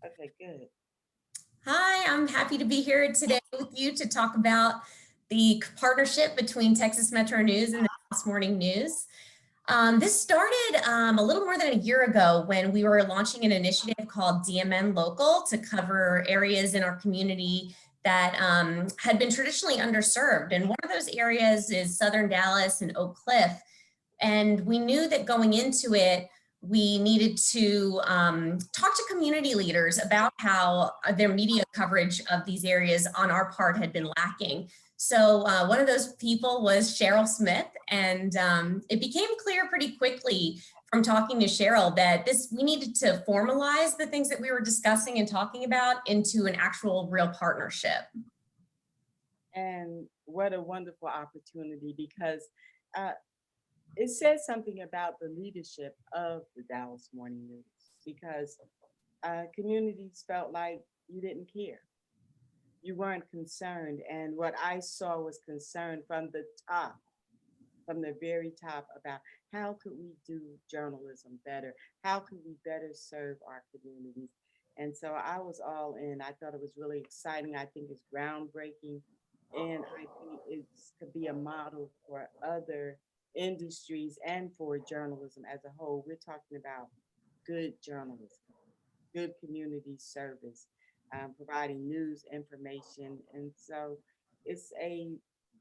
Okay, good. Hi, I'm happy to be here today with you to talk about the partnership between Texas Metro News and the Dallas Morning News. This started a little more than a year ago when we were launching an initiative called DMN Local to cover areas in our community that had been traditionally underserved. And one of those areas is Southern Dallas and Oak Cliff. And we knew that going into it, we needed to talk to community leaders about how their media coverage of these areas on our part had been lacking. So one of those people was Cheryl Smith, and it became clear pretty quickly from talking to Cheryl that we needed to formalize the things that we were discussing and talking about into an actual real partnership. And what a wonderful opportunity because uh, it says something about the leadership of the Dallas Morning News because communities felt like you didn't care. You weren't concerned. And what I saw was concern from the top, from the very top, about how could we do journalism better? How could we better serve our communities? And so I was all in. I thought it was really exciting. I think it's groundbreaking. And I think it's could be a model for other industries and for journalism as a whole. We're talking about good journalism, good community service, providing news information. And so it's a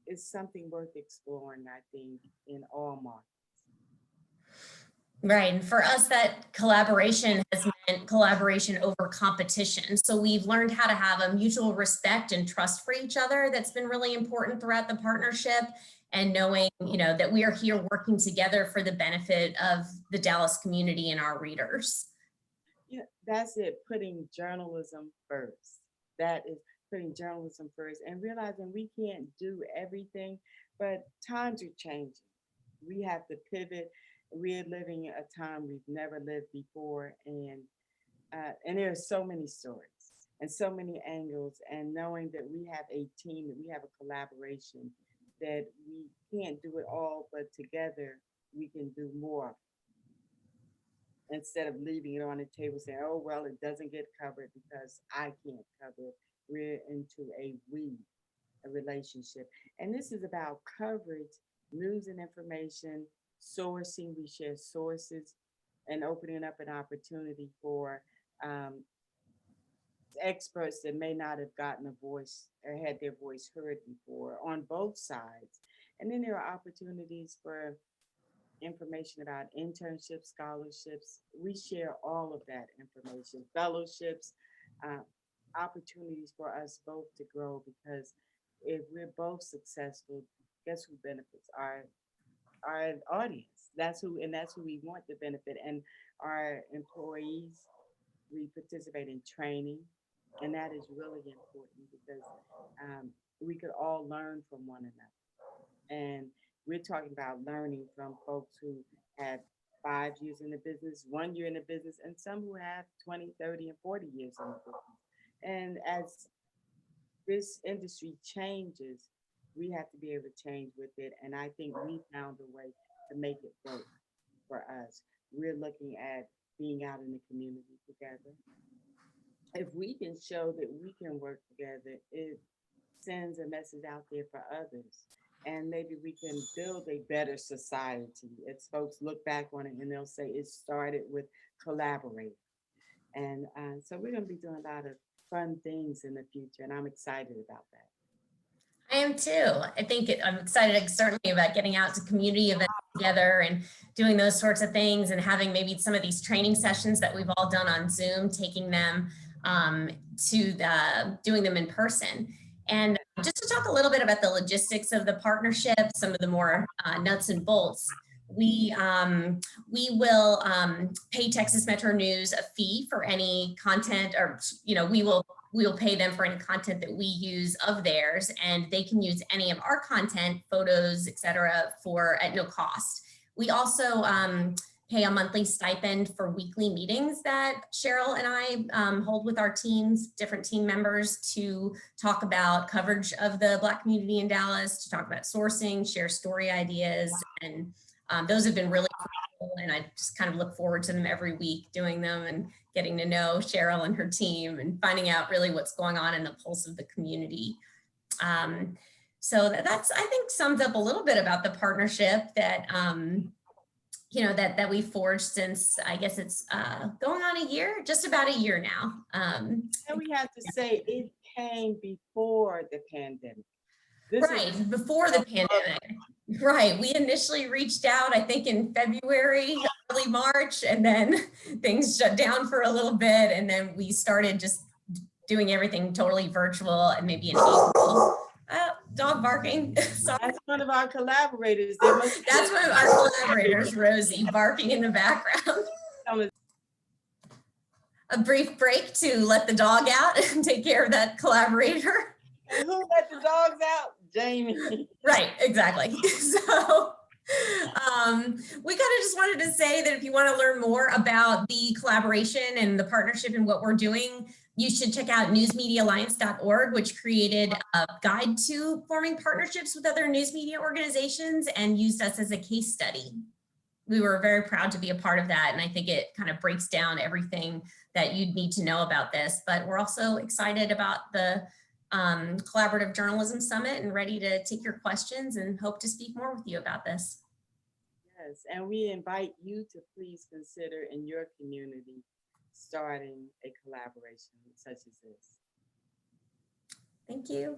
it's something worth exploring, I think, in all markets. Right. And for us, that collaboration has meant collaboration over competition. So we've learned how to have a mutual respect and trust for each other. That's been really important throughout the partnership, and knowing, that we are here working together for the benefit of the Dallas community and our readers. Yeah, that's it, putting journalism first. That is putting journalism first and realizing we can't do everything, but times are changing. We have to pivot. We're living a time we've never lived before, and there are so many stories and so many angles. And knowing that we have a team, that we have a collaboration, that we can't do it all, but together we can do more instead of leaving it on the table saying, oh, well, it doesn't get covered because I can't cover it. We're into a relationship. And this is about coverage, news and information, sourcing. We share sources and opening up an opportunity for um, experts that may not have gotten a voice or had their voice heard before on both sides. And then there are opportunities for information about internships, scholarships. We share all of that information, fellowships, uh, opportunities for us both to grow because if we're both successful, guess who benefits? Our audience. That's who we want to benefit. And our employees, we participate in training, and that is really important because um, we could all learn from one another. And we're talking about learning from folks who have 5 years in the business, 1 year in the business, and some who have 20, 30, and 40 years in the business. And as this industry changes, we have to be able to change with it. And I think we found a way to make it work for us. We're looking at being out in the community together. If we can show that we can work together, it sends a message out there for others. And maybe we can build a better society. As folks look back on it and they'll say it started with collaborating. And so we're going to be doing a lot of fun things in the future, and I'm excited about that. I am too. I'm excited certainly about getting out to community events together and doing those sorts of things, and having maybe some of these training sessions that we've all done on Zoom, taking them doing them in person. And just to talk a little bit about the logistics of the partnership, some of the more nuts and bolts. We will pay Texas Metro News a fee for any content, or we will pay them for any content that we use of theirs, and they can use any of our content, photos, etc., at no cost. We also pay a monthly stipend for weekly meetings that Cheryl and I hold with our teams, different team members, to talk about coverage of the Black community in Dallas, to talk about sourcing, share story ideas, and Those have been really cool, and I just kind of look forward to them every week, doing them and getting to know Cheryl and her team and finding out really what's going on in the pulse of the community. So that's, I think, sums up a little bit about the partnership that, that we forged since, I guess it's going on a year, just about a year now. And we have to say it came before the pandemic. Right, before the pandemic. Right, we initially reached out, I think in February, early March, and then things shut down for a little bit, and then we started just doing everything totally virtual, and maybe in April. Dog barking. Sorry. That's one of our collaborators. That's one of our collaborators, Rosie, barking in the background. A brief break to let the dog out and take care of that collaborator. And who let the dogs out? Jamie. Right, exactly. So we kind of just wanted to say that if you want to learn more about the collaboration and the partnership and what we're doing, you should check out newsmediaalliance.org, which created a guide to forming partnerships with other news media organizations and used us as a case study. We were very proud to be a part of that, and I think it kind of breaks down everything that you'd need to know about this. But we're also excited about the Collaborative Journalism Summit and ready to take your questions and hope to speak more with you about this. Yes, and we invite you to please consider in your community starting a collaboration such as this. Thank you.